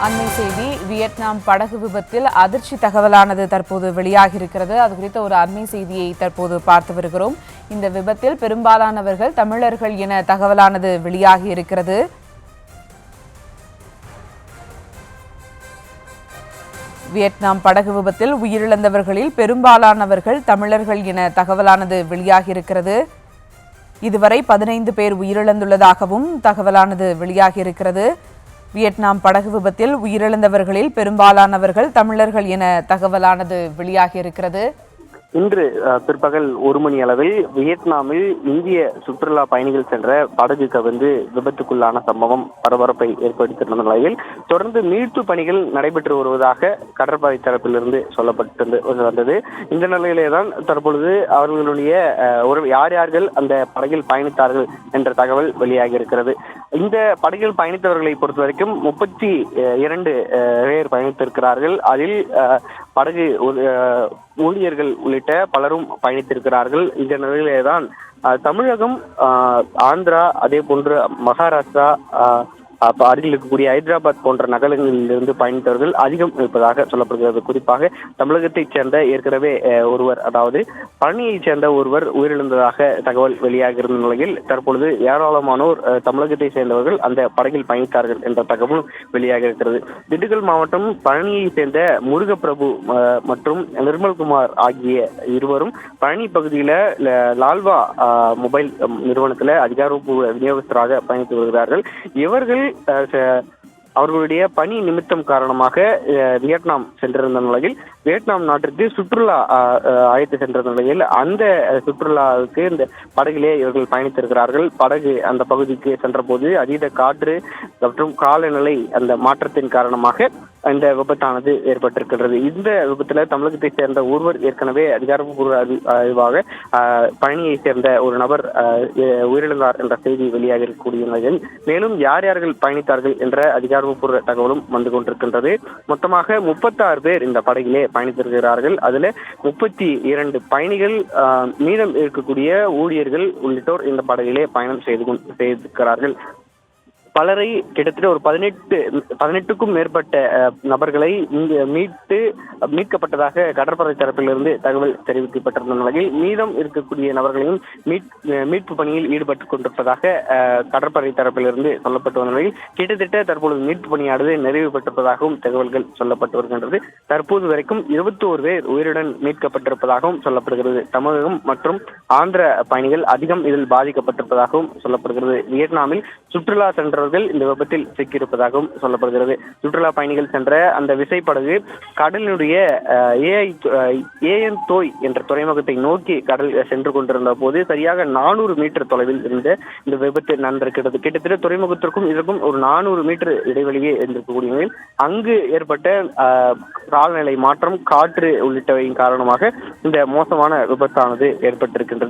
அண்மை செய்தி. வியட்நாம் படகு விபத்தில் அதிர்ச்சி தகவலானது தற்போது வெளியாகியிருக்கிறது. அது குறித்த ஒரு அண்மை செய்தியை தற்போது பார்த்து வருகிறோம். இந்த விபத்தில் பெரும்பாலானவர்கள் தமிழர்கள் என தகவலானது வெளியாகி இருக்கிறது. வியட்நாம் படகு விபத்தில் உயிரிழந்தவர்களில் பெரும்பாலானவர்கள் தமிழர்கள் என தகவலானது வெளியாகியிருக்கிறது. இதுவரை 15 பேர் உயிரிழந்துள்ளதாகவும் தகவலானது வெளியாகியிருக்கிறது. வியட்நாம் படகு விபத்தில் உயிரிழந்தவர்களில் பெரும்பாலானவர்கள் தமிழர்கள் என தகவலானது வெளியாகியிருக்கிறது. இன்று பிற்பகல் 1 மணி அளவில் வியட்நாமில் இந்திய சுற்றுலா பயணிகள் சென்ற படகு கவிழ்ந்து விபத்துக்குள்ளான சம்பவம் பரபரப்பை ஏற்படுத்தியிருந்த நிலையில் தொடர்ந்து மீட்பு பணிகள் நடைபெற்று வருவதாக கடற்படை தரப்பிலிருந்து சொல்லப்பட்டு வந்தது. இந்த நிலையிலேதான் தற்பொழுது அவர்களுடைய யார்கள் அந்த படகில் பயணித்தார்கள் என்ற தகவல் வெளியாகி இருக்கிறது. இந்த படகில் பயணித்தவர்களை பொறுத்த வரைக்கும் 32 பேர் பயணித்திருக்கிறார்கள். அதில் படகு ஊழியர்கள் உள்ளிட்ட பலரும் பயணித்திருக்கிறார்கள். இந்த நிலையிலேதான் தமிழகம், ஆந்திரா, அதே போன்று மகாராஷ்டிரா, அருகில் இருக்கக்கூடிய ஹைதராபாத் போன்ற நகரங்களிலிருந்து பயணித்தவர்கள் அதிகம் இருப்பதாக சொல்லப்படுகிறது. குறிப்பாக தமிழகத்தைச் சேர்ந்த ஏற்கனவே ஒருவர், அதாவது பழனியைச் சேர்ந்த ஒருவர் உயிரிழந்ததாக தகவல் வெளியாக இருந்த நிலையில் தற்பொழுது ஏராளமானோர் தமிழகத்தை சேர்ந்தவர்கள் அந்த படகில் பயணித்தார்கள் என்ற தகவலும் வெளியாக இருக்கிறது. திண்டுக்கல் மாவட்டம் பழனியை சேர்ந்த முருகப்பிரபு மற்றும் நிர்மல்குமார் ஆகிய இருவரும் பழனி பகுதியில லால்வா மொபைல் நிறுவனத்தில் அதிகாரப்பூர்வ விநியோகஸ்தராக பயணித்து வருகிறார்கள். இவர்கள் அவர்களுடைய பணி நிமித்தம் காரணமாக வியட்நாம் சென்றிருந்த நிலையில் வியட்நாம் நாட்டிற்கு சுற்றுலா அழைத்து சென்ற நிலையில் அந்த சுற்றுலாவுக்கு இந்த படகிலே இவர்கள் பயணித்திருக்கிறார்கள். படகு அந்த பகுதிக்கு சென்ற போது அதீத காற்று மற்றும் காலநிலை அந்த மாற்றத்தின் காரணமாக இந்த விபத்தானது ஏற்பட்டிருக்கிறது. இந்த விபத்துல தமிழகத்தை சேர்ந்த ஒருவர் ஏற்கனவே அதிகாரப்பூர்வ அறிவாக பழனியை சேர்ந்த ஒரு நபர் உயிரிழந்தார் என்ற செய்தி வெளியாக இருக்கக்கூடிய நிலையில் மேலும் யார்கள் பயணித்தார்கள் என்ற அதிகாரப்பூர்வ தகவலும் வந்து கொண்டிருக்கின்றது. மொத்தமாக 36 பேர் இந்த படகிலே பயணித்திருக்கிறார்கள். அதுல 32 பயணிகள், மீதம் இருக்கக்கூடிய ஊழியர்கள் உள்ளிட்டோர் இந்த படகிலே பயணம் செய்திருக்கிறார்கள். பலரை கிட்டத்தட்ட ஒரு 18க்கும் மேற்பட்ட நபர்களை மீட்கப்பட்டதாக கடற்படை தரப்பிலிருந்து தகவல் தெரிவிக்கப்பட்டிருந்த நிலையில் மீதம் இருக்கக்கூடிய நபர்களையும் மீட்பு பணியில் ஈடுபட்டுக் கொண்டிருப்பதாக கடற்படை தரப்பிலிருந்து சொல்லப்பட்டு வந்த நிலையில் கிட்டத்தட்ட தற்பொழுது மீட்பு பணியானது நிறைவு பெற்றிருப்பதாகவும் தகவல்கள் சொல்லப்பட்டு வருகின்றது. தற்போது வரைக்கும் 21 பேர் உயிருடன் மீட்கப்பட்டிருப்பதாகவும் சொல்லப்படுகிறது. தமிழகம் மற்றும் ஆந்திர பயணிகள் அதிகம் இதில் பாதிக்கப்பட்டிருப்பதாகவும் சொல்லப்படுகிறது. வியட்நாமில் சுற்றுலா சென்றவர்கள் இந்த விபத்தில் சிக்கியிருப்பதாகவும் சொல்லப்படுகிறது. சுற்றுலா பயணிகள் சென்ற அந்த விசைப்படகு கடலினுடைய ஏஎன் தோய் என்ற துறைமுகத்தை நோக்கி கடல் சென்று கொண்டிருந்த போது சரியாக 400 மீட்டர் தொலைவில் இருந்த இந்த விபத்து நடந்திருக்கிறது. கிட்டத்தட்ட துறைமுகத்திற்கும் இதற்கும் ஒரு 400 மீட்டர் இடைவெளியே இருந்திருக்கக்கூடிய நிலையில் அங்கு ஏற்பட்ட காலநிலை மாற்றம், காற்று உள்ளிட்டவையின் காரணமாக இந்த மோசமான விபத்தானது ஏற்பட்டிருக்கின்றது.